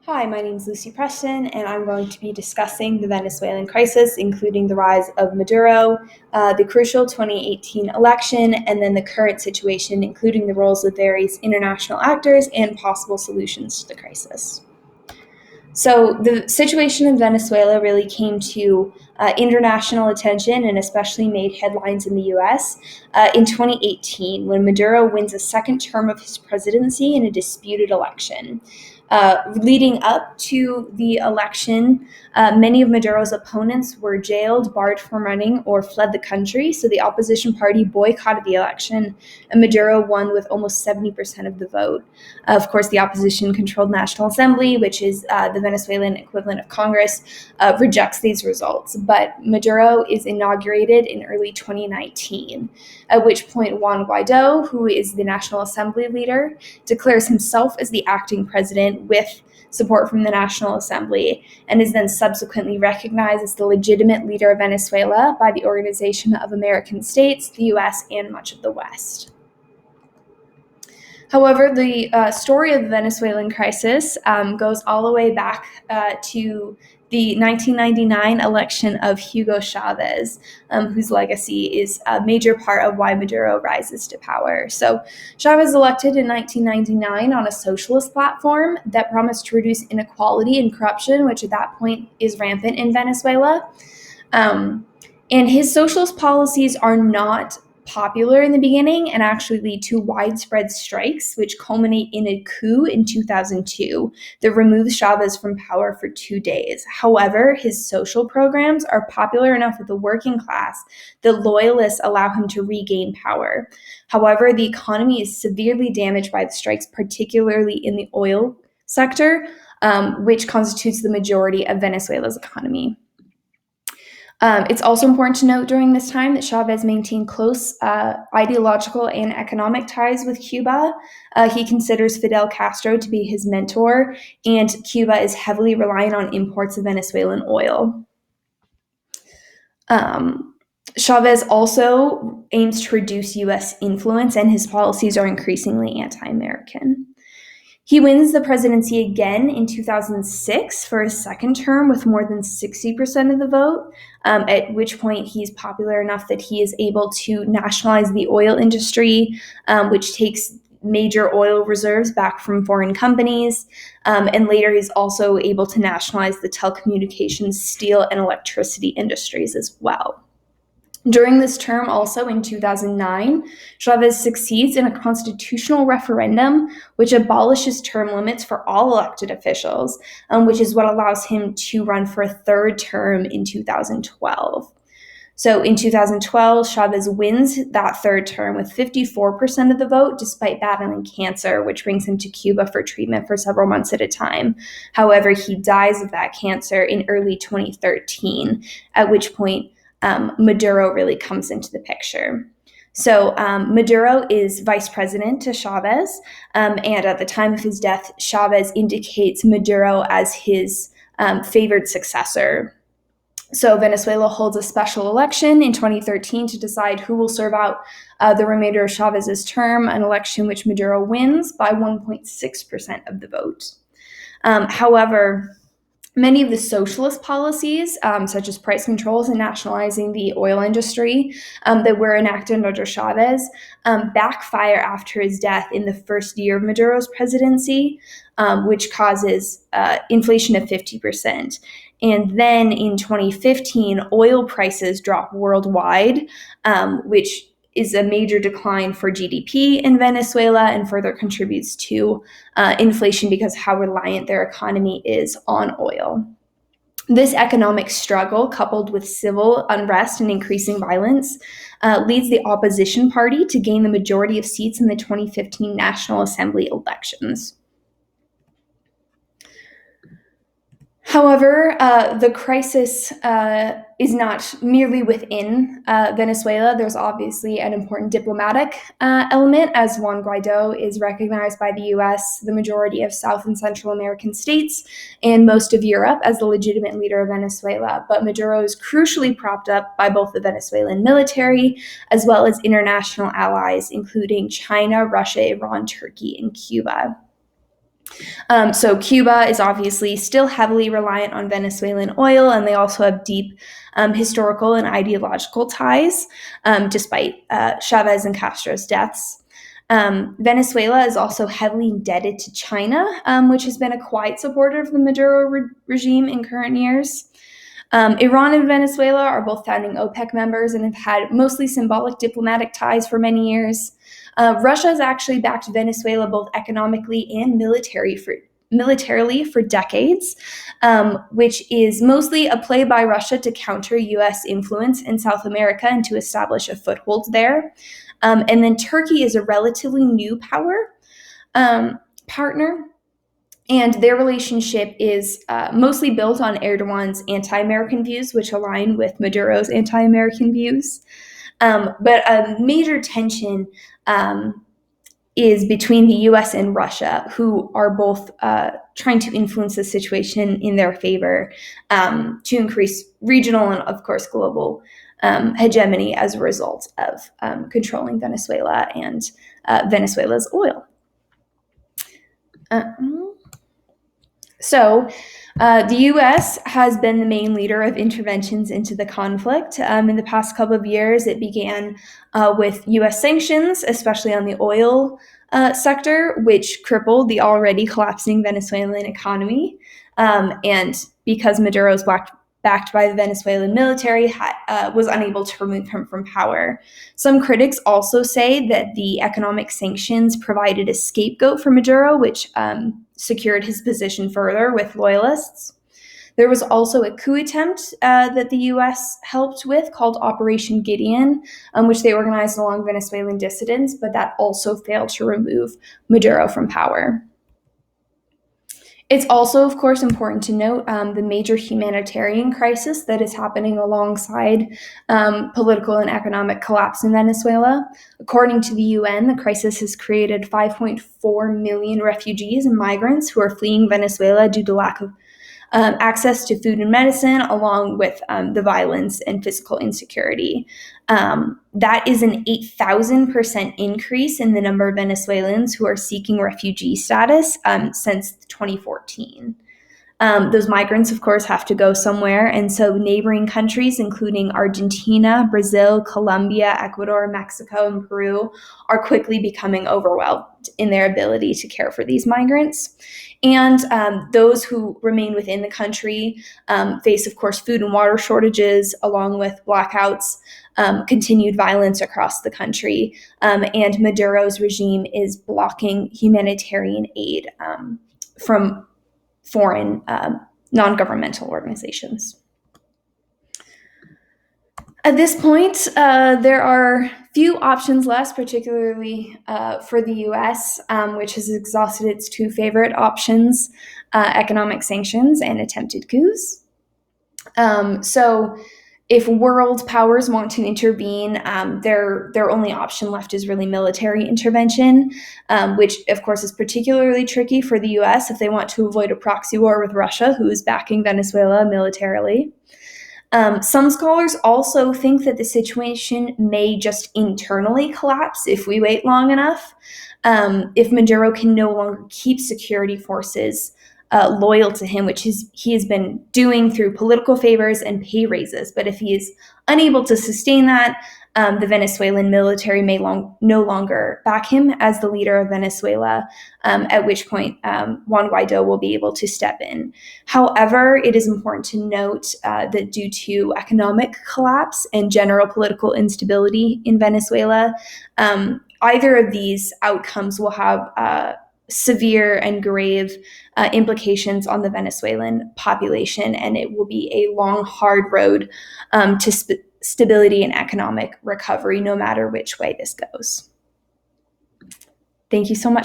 Hi, my name is Lucy Preston, and I'm going to be discussing the Venezuelan crisis, including the rise of Maduro, the crucial 2018 election, and then the current situation, including the roles of various international actors and possible solutions to the crisis. So, the situation in Venezuela really came to international attention and especially made headlines in the US in 2018 when Maduro wins a second term of his presidency in a disputed election. Leading up to the election, many of Maduro's opponents were jailed, barred from running, or fled the country. So the opposition party boycotted the election, and Maduro won with almost 70% of the vote. Of course, the opposition-controlled National Assembly, which is the Venezuelan equivalent of Congress, rejects these results. But Maduro is inaugurated in early 2019, at which point Juan Guaido, who is the National Assembly leader, declares himself as the acting president with support from the National Assembly, and is then subsequently recognized as the legitimate leader of Venezuela by the Organization of American States, the US, and much of the West. However, the story of the Venezuelan crisis goes all the way back to the 1999 election of Hugo Chavez, whose legacy is a major part of why Maduro rises to power. So Chavez elected in 1999 on a socialist platform that promised to reduce inequality and corruption, which at that point is rampant in Venezuela. And his socialist policies are not popular in the beginning and actually lead to widespread strikes, which culminate in a coup in 2002 that removes Chavez from power for 2 days. However, his social programs are popular enough with the working class that loyalists allow him to regain power. However, the economy is severely damaged by the strikes, particularly in the oil sector, which constitutes the majority of Venezuela's economy. It's also important to note during this time that Chavez maintained close ideological and economic ties with Cuba. He considers Fidel Castro to be his mentor, and Cuba is heavily reliant on imports of Venezuelan oil. Chavez also aims to reduce U.S. influence, and his policies are increasingly anti-American. He wins the presidency again in 2006 for his second term with more than 60% of the vote, at which point he's popular enough that he is able to nationalize the oil industry, which takes major oil reserves back from foreign companies. And later he's also able to nationalize the telecommunications, steel, and electricity industries as well. During this term, also in 2009, Chavez succeeds in a constitutional referendum which abolishes term limits for all elected officials, which is what allows him to run for a third term in 2012. So in 2012, Chavez wins that third term with 54% of the vote, despite battling cancer, which brings him to Cuba for treatment for several months at a time. However, he dies of that cancer in early 2013, at which point Maduro really comes into the picture. So Maduro is vice president to Chavez, and at the time of his death, Chavez indicates Maduro as his favored successor. So Venezuela holds a special election in 2013 to decide who will serve out the remainder of Chavez's term, an election which Maduro wins by 1.6% of the vote. However, many of the socialist policies, such as price controls and nationalizing the oil industry that were enacted under Chavez, backfire after his death in the first year of Maduro's presidency, which causes inflation of 50%. And then in 2015, oil prices drop worldwide, which is a major decline for GDP in Venezuela and further contributes to inflation because how reliant their economy is on oil. This economic struggle, coupled with civil unrest and increasing violence, leads the opposition party to gain the majority of seats in the 2015 National Assembly elections. However, the crisis is not merely within Venezuela. There's obviously an important diplomatic element, as Juan Guaido is recognized by the US, the majority of South and Central American states, and most of Europe as the legitimate leader of Venezuela. But Maduro is crucially propped up by both the Venezuelan military as well as international allies, including China, Russia, Iran, Turkey, and Cuba. So Cuba is obviously still heavily reliant on Venezuelan oil, and they also have deep historical and ideological ties, despite Chavez and Castro's deaths. Venezuela is also heavily indebted to China, which has been a quiet supporter of the Maduro regime in current years. Iran and Venezuela are both founding OPEC members and have had mostly symbolic diplomatic ties for many years. Russia has actually backed Venezuela both economically and militarily for decades, which is mostly a play by Russia to counter U.S. influence in South America and to establish a foothold there. And then Turkey is a relatively new power partner, and their relationship is mostly built on Erdogan's anti-American views, which align with Maduro's anti-American views. But a major tension is between the US and Russia, who are both trying to influence the situation in their favor to increase regional and, of course, global hegemony as a result of controlling Venezuela and Venezuela's oil. So, the U.S. has been the main leader of interventions into the conflict. In the past couple of years, it began with U.S. sanctions, especially on the oil sector, which crippled the already collapsing Venezuelan economy. And because Maduro is backed by the Venezuelan military, was unable to remove him from power. Some critics also say that the economic sanctions provided a scapegoat for Maduro, which secured his position further with loyalists. There was also a coup attempt that the U.S. helped with called Operation Gideon, which they organized along Venezuelan dissidents, but that also failed to remove Maduro from power. It's also, of course, important to note the major humanitarian crisis that is happening alongside political and economic collapse in Venezuela. According to the UN, the crisis has created 5.4 million refugees and migrants who are fleeing Venezuela due to lack of access to food and medicine, along with the violence and physical insecurity. That is an 8,000% increase in the number of Venezuelans who are seeking refugee status since 2014. Those migrants, of course, have to go somewhere, and so neighboring countries, including Argentina, Brazil, Colombia, Ecuador, Mexico, and Peru, are quickly becoming overwhelmed in their ability to care for these migrants. And those who remain within the country face, of course, food and water shortages, along with blackouts, continued violence across the country, and Maduro's regime is blocking humanitarian aid from foreign non-governmental organizations. At this point, there are few options left, particularly for the U.S., which has exhausted its two favorite options, economic sanctions and attempted coups. So if world powers want to intervene, their only option left is really military intervention, which, of course, is particularly tricky for the U.S. if they want to avoid a proxy war with Russia, who is backing Venezuela militarily. Some scholars also think that the situation may just internally collapse if we wait long enough. If Maduro can no longer keep security forces loyal to him, which he has been doing through political favors and pay raises. But if he is unable to sustain that, the Venezuelan military may no longer back him as the leader of Venezuela, at which point Juan Guaido will be able to step in. However, it is important to note that due to economic collapse and general political instability in Venezuela, either of these outcomes will have severe and grave implications on the Venezuelan population, and it will be a long, hard road to stability and economic recovery, no matter which way this goes. Thank you so much.